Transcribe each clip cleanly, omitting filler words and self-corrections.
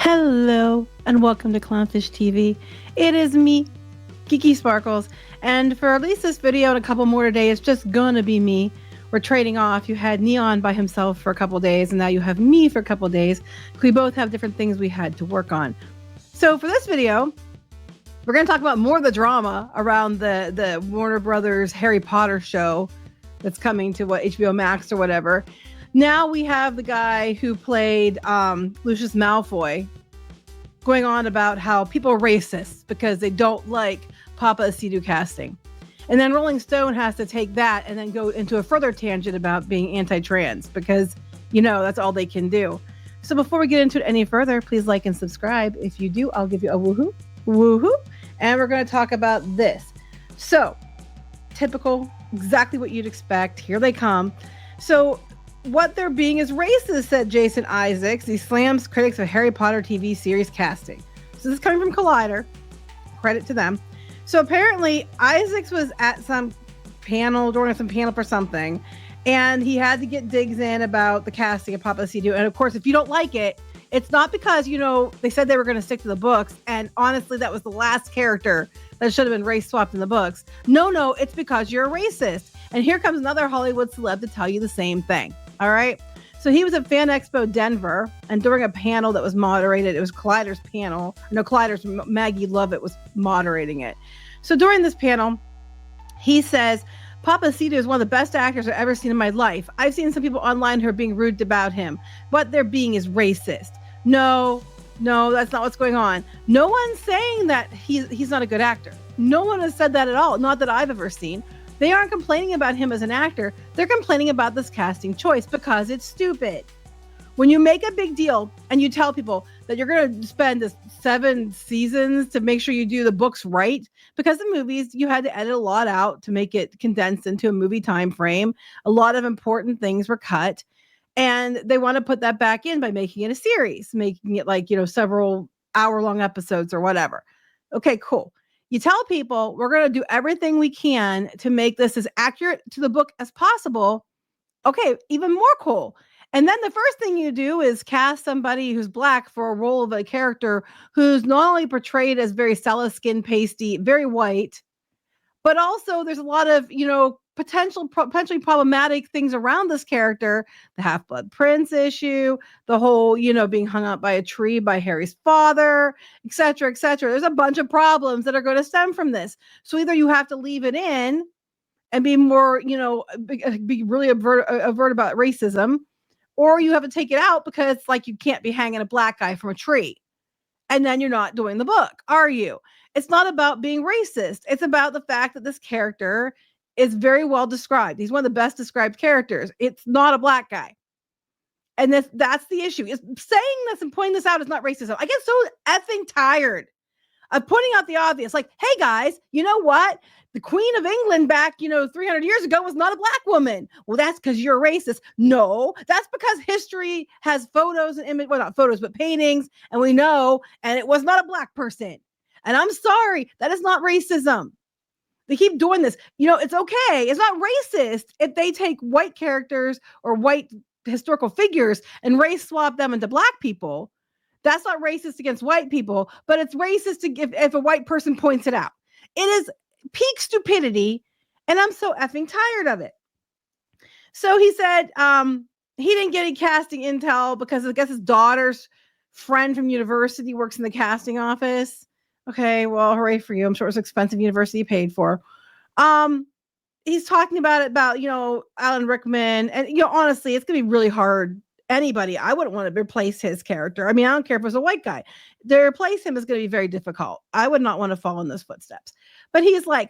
Hello and welcome to Clownfish TV. It is me, Geeky Sparkles, and for at least this video and a couple more today, it's just gonna be me. We're trading off. You had Kneon by himself for a couple days, and now you have me for a couple days. We both have different things we had to work on. So for this video, we're gonna talk about more of the drama around the Warner Brothers Harry Potter show that's coming to HBO Max or whatever. Now we have the guy who played Lucius Malfoy going on about how people are racist because they don't like Papa Acedu casting. And then Rolling Stone has to take that and then go into a further tangent about being anti-trans because, that's all they can do. So before we get into it any further, please like and subscribe. If you do, I'll give you a woohoo. Woohoo. And we're going to talk about this. So, typical, exactly what you'd expect. Here they come. So, what they're being is racist, said Jason Isaacs. He slams critics of Harry Potter TV series casting. So this is coming from Collider. Credit to them. So apparently Isaacs was at some panel, during some panel for something, and he had to get digs in about the casting of Papa Acedu. And of course, if you don't like it, it's not because, they said they were going to stick to the books. And honestly, that was the last character that should have been race swapped in the books. No, it's because you're a racist. And here comes another Hollywood celeb to tell you the same thing. All right. So he was at Fan Expo Denver, and during a panel that was moderated, it was Collider's panel. No, Collider's Maggie Lovett was moderating it. So during this panel, he says, Papa Acedu is one of the best actors I've ever seen in my life. I've seen some people online who are being rude about him. What they're being is racist. No, that's not what's going on. No one's saying that he's not a good actor. No one has said that at all. Not that I've ever seen. They aren't complaining about him as an actor. They're complaining about this casting choice because it's stupid. When you make a big deal and you tell people that you're going to spend 7 seasons to make sure you do the books right, because the movies, you had to edit a lot out to make it condensed into a movie time frame. A lot of important things were cut. And they want to put that back in by making it a series, making it several hour-long episodes or whatever. Okay, cool. You tell people we're going to do everything we can to make this as accurate to the book as possible. Okay, even more cool. And then the first thing you do is cast somebody who's black for a role of a character who's not only portrayed as very skin pasty, very white, but also there's a lot of, potentially problematic things around this character, the Half-Blood Prince issue, the whole, being hung up by a tree by Harry's father, et cetera, et cetera. There's a bunch of problems that are going to stem from this. So either you have to leave it in and be more, be really avert about racism, or you have to take it out because you can't be hanging a black guy from a tree. And then you're not doing the book, are you? It's not about being racist. It's about the fact that this character is very well described. He's one of the best described characters. It's not a black guy. And that's the issue. Is saying this and pointing this out is not racism. I get so effing tired of pointing out the obvious. Like, hey guys, you know what? The Queen of England back, 300 years ago was not a black woman. Well, that's because you're racist. No, that's because history has photos and images, well, not photos, but paintings. And we know, and it was not a black person. And I'm sorry, that is not racism. They keep doing this. It's okay. It's not racist if they take white characters or white historical figures and race swap them into black people. That's not racist against white people, but it's racist if a white person points it out. It is peak stupidity, and I'm so effing tired of it. So he said he didn't get any casting intel because I guess his daughter's friend from university works in the casting office. Okay, well, hooray for you. I'm sure it was expensive university you paid for. He's talking about Alan Rickman. And, honestly, it's going to be really hard. Anybody, I wouldn't want to replace his character. I mean, I don't care if it was a white guy. To replace him is going to be very difficult. I would not want to follow in those footsteps. But he's like,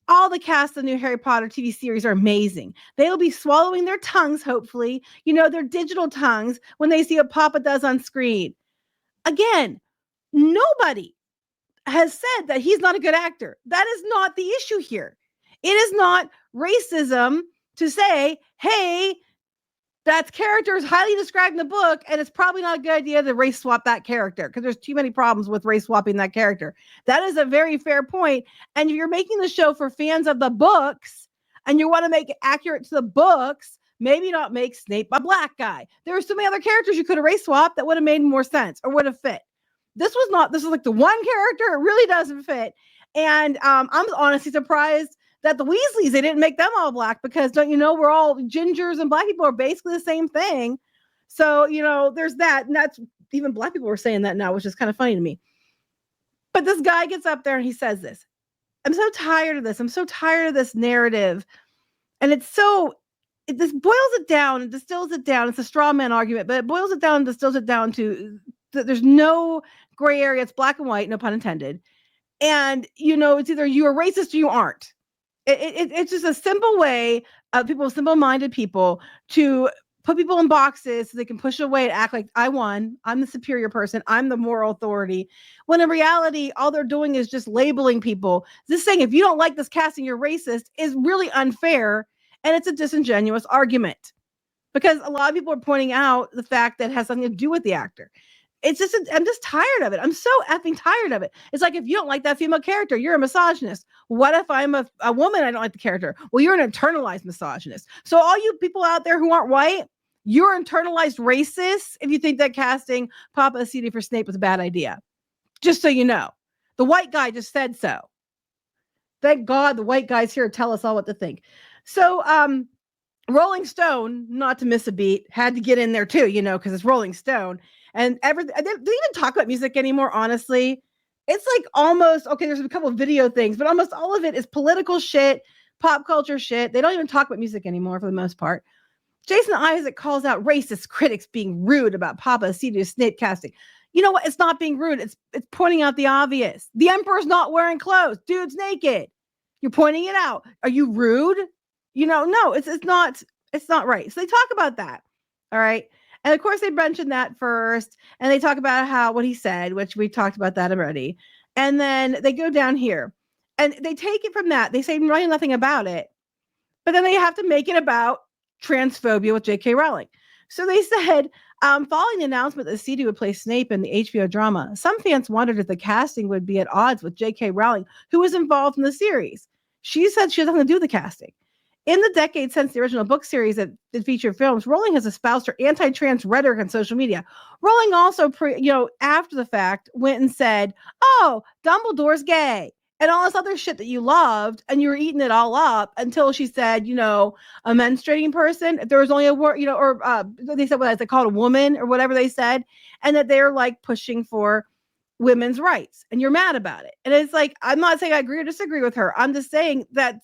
all the cast of the new Harry Potter TV series are amazing. They'll be swallowing their tongues, hopefully, their digital tongues when they see what Papa does on screen. Again, nobody has said that he's not a good actor. That is not the issue here. It is not racism to say, hey, that character is highly described in the book, and it's probably not a good idea to race swap that character because there's too many problems with race swapping that character. That is a very fair point. And if you're making the show for fans of the books and you want to make it accurate to the books, maybe not make Snape a black guy. There are so many other characters you could have race swapped that would have made more sense or would have fit. This was like the one character it really doesn't fit. And I'm honestly surprised that the Weasleys, they didn't make them all black, because don't you know, we're all gingers and black people are basically the same thing. So, there's that. And that's, even black people were saying that now, which is kind of funny to me. But this guy gets up there and he says this. I'm so tired of this. I'm so tired of this narrative. And this boils it down and distills it down. It's a straw man argument, but it boils it down and distills it down to there's no gray area. It's black and white, no pun intended. And, it's either you're racist or you aren't. It's just a simple way of simple-minded people, to put people in boxes so they can push away and act like I won. I'm the superior person. I'm the moral authority. When in reality, all they're doing is just labeling people. Just saying, if you don't like this casting, you're racist, is really unfair. And it's a disingenuous argument, because a lot of people are pointing out the fact that it has something to do with the actor. I'm just tired of it. I'm so effing tired of it. It's like, if you don't like that female character, you're a misogynist. What if I'm a woman, I don't like the character? Well, you're an internalized misogynist. So all you people out there who aren't white, you're internalized racists if you think that casting Papa Acidi for Snape was a bad idea. Just so you know. The white guy just said so. Thank God the white guy's here to tell us all what to think. So, Rolling Stone, not to miss a beat, had to get in there too, because it's Rolling Stone. And they don't even talk about music anymore, honestly. It's like almost, okay, there's a couple of video things, but almost all of it is political shit, pop culture shit. They don't even talk about music anymore for the most part. Jason Isaac calls out racist critics being rude about Papa Acidi Snape casting. You know what? It's not being rude. It's pointing out the obvious. The Emperor's not wearing clothes. Dude's naked. You're pointing it out. Are you rude? No, it's not right. So they talk about that. All right. And of course they mentioned that first, and they talk about what he said, which we talked about that already. And then they go down here and they take it from that. They say really nothing about it, but then they have to make it about transphobia with JK Rowling. So they said, following the announcement that Acidi would play Snape in the HBO drama, some fans wondered if the casting would be at odds with JK Rowling, who was involved in the series. She said she doesn't do the casting. In the decade since the original book series that featured films, Rowling has espoused her anti-trans rhetoric on social media. Rowling also, after the fact, went and said, "Oh, Dumbledore's gay," and all this other shit that you loved, and you were eating it all up until she said, a menstruating person, if there was only a word, or they said, what they called a woman or whatever they said, and that they're like pushing for women's rights, and you're mad about it. And it's like, I'm not saying I agree or disagree with her. I'm just saying that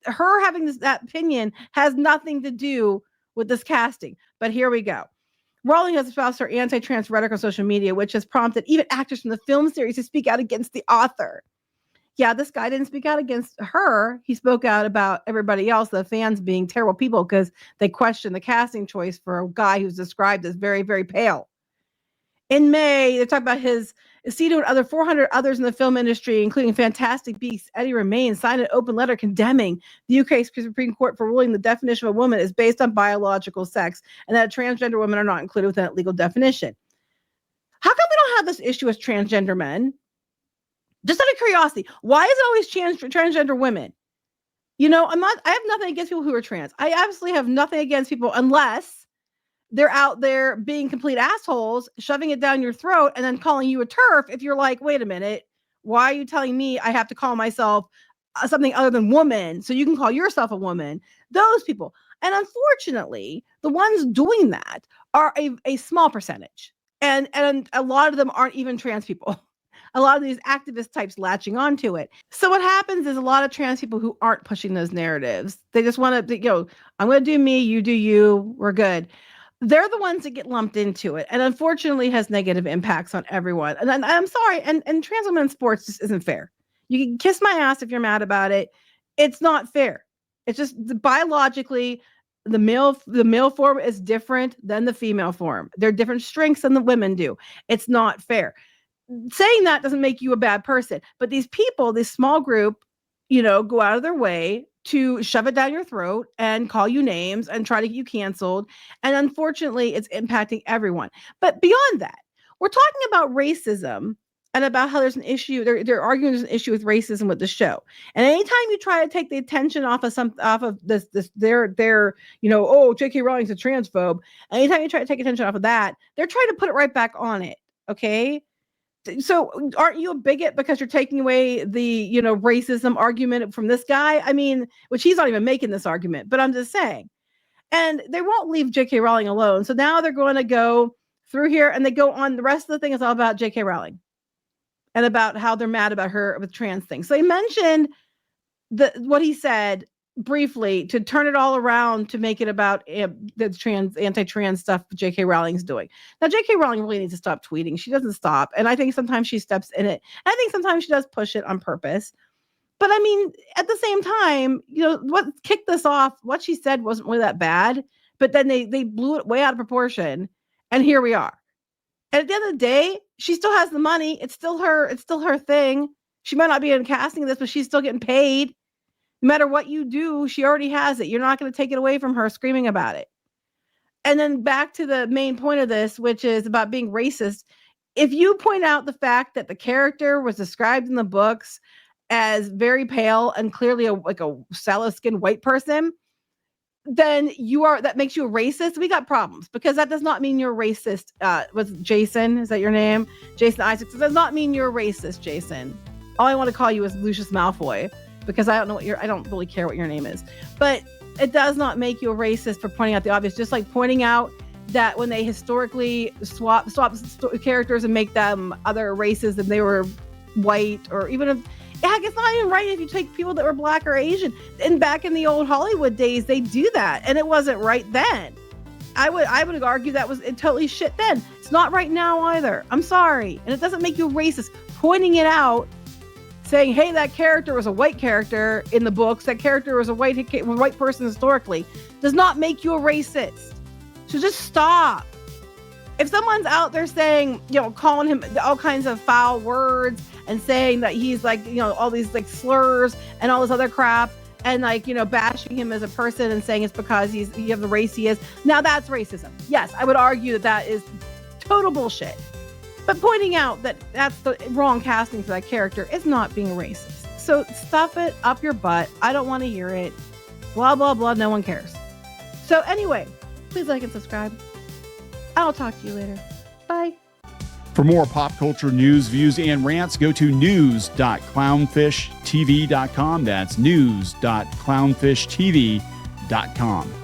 her having that opinion has nothing to do with this casting. But here we go. Rowling has espoused her anti-trans rhetoric on social media, which has prompted even actors from the film series to speak out against the author. Yeah, this guy didn't speak out against her. He spoke out about everybody else, the fans being terrible people, because they questioned the casting choice for a guy who's described as very, very pale. In May, they talk about his Acidi and other 400 others in the film industry, including Fantastic Beasts. Eddie Redmayne signed an open letter condemning the UK Supreme Court for ruling the definition of a woman is based on biological sex, and that transgender women are not included within that legal definition. How come we don't have this issue with transgender men? Just out of curiosity, why is it always transgender women? I have nothing against people who are trans. I absolutely have nothing against people unless they're out there being complete assholes, shoving it down your throat, and then calling you a TERF if you're like, wait a minute, why are you telling me I have to call myself something other than woman so you can call yourself a woman? Those people. And unfortunately, the ones doing that are a small percentage. And a lot of them aren't even trans people. A lot of these activist types latching onto it. So what happens is a lot of trans people who aren't pushing those narratives, they just want to, I'm going to do me, you do you, we're good. They're the ones that get lumped into it, and unfortunately has negative impacts on everyone. And I'm sorry, and trans women in sports just isn't fair. You can kiss my ass if you're mad about it. It's not fair. It's just biologically, the male form is different than the female form. There are different strengths than the women do. It's not fair. Saying that doesn't make you a bad person, but these people, this small group, go out of their way to shove it down your throat and call you names and try to get you canceled. And unfortunately, it's impacting everyone. But beyond that, we're talking about racism and about how there's an issue. They're arguing there's an issue with racism with the show. And anytime you try to take the attention off of this, JK Rowling's a transphobe. Anytime you try to take attention off of that, they're trying to put it right back on it. Okay. So aren't you a bigot because you're taking away the, racism argument from this guy? I mean, which he's not even making this argument, but I'm just saying. And they won't leave JK Rowling alone. So now they're going to go through here and they go on. The rest of the thing is all about JK Rowling and about how they're mad about her with trans things. So they mentioned what he said briefly to turn it all around to make it about the anti-trans stuff JK Rowling's doing. Now, JK Rowling really needs to stop tweeting. She doesn't stop. And I think sometimes she steps in it. I think sometimes she does push it on purpose. But I mean, at the same time, what kicked this off, what she said wasn't really that bad, but then they blew it way out of proportion. And here we are. And at the end of the day, she still has the money. It's still her thing. She might not be in casting this, but she's still getting paid. No matter what you do, she already has it. You're not going to take it away from her screaming about it. And then back to the main point of this, which is about being racist. If you point out the fact that the character was described in the books as very pale and clearly a sallow-skinned white person, then that makes you a racist. We got problems because that does not mean you're racist. Was Jason? Is that your name? Jason Isaacs. It does not mean you're racist, Jason. All I want to call you is Lucius Malfoy because I don't really care what your name is. But it does not make you a racist for pointing out the obvious. Just like pointing out that when they historically swap characters and make them other races and they were white, or even if, heck, it's not even right if you take people that were black or Asian. And back in the old Hollywood days, they do that, and it wasn't right then. I would argue that was totally shit then. It's not right now either. I'm sorry, and it doesn't make you racist. Pointing it out, saying, "Hey, that character was a white character in the books. That character was a white person historically," does not make you a racist. So just stop. If someone's out there saying, calling him all kinds of foul words and saying that he's like, all these like slurs and all this other crap and like, bashing him as a person and saying it's because you have the race he is. Now that's racism. Yes, I would argue that is total bullshit. But pointing out that that's the wrong casting for that character is not being racist. So stuff it up your butt. I don't want to hear it. Blah, blah, blah. No one cares. So anyway, please like and subscribe. I'll talk to you later. Bye. For more pop culture news, views, and rants, go to news.clownfishtv.com. That's news.clownfishtv.com.